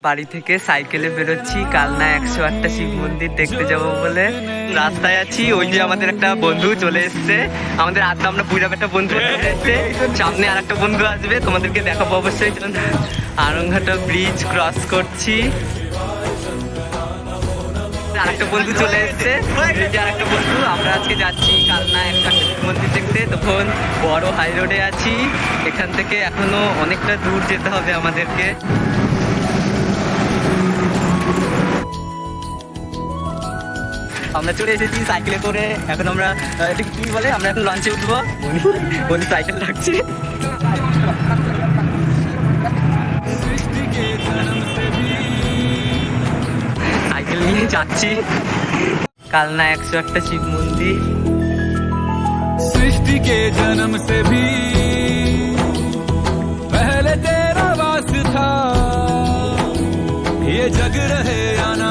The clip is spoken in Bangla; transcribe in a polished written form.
বাড়ি থেকে সাইকেলে বেরোচ্ছি কালনা 108টা শিব মন্দির দেখতে যাব বলে। রাস্তায় আছি, ওই যে আমাদের একটা বন্ধু চলে এসছে, আমাদের আড্ডা আমরা পুরো একটা বন্ধু চলে এসছে, সামনে আর একটা বন্ধু আসবে, তোমাদেরকে দেখাবো অবশ্যই। আরংঘাটা ব্রিজ ক্রস করছি, আরেকটা বন্ধু চলে এসছে, আরেকটা বন্ধু। আমরা আজকে যাচ্ছি কালনা 108টা শিব মন্দির দেখতে। তখন বড় হাই রোডে আছি, এখান থেকে এখনো অনেকটা দূর যেতে হবে আমাদেরকে। আমরা চলে এসেছি সাইকেলে করে, এখন আমরা এটা কি বলে, আমরা এখন লঞ্চে উঠবো। বন্ধু সাইকেল রাখছি, সাইকেল নিয়ে যাচ্ছি কালনা 108টা শিব মন্দির। सृष्टि के जन्म से भी पहले तेरा वास था, ये जग रहे या ना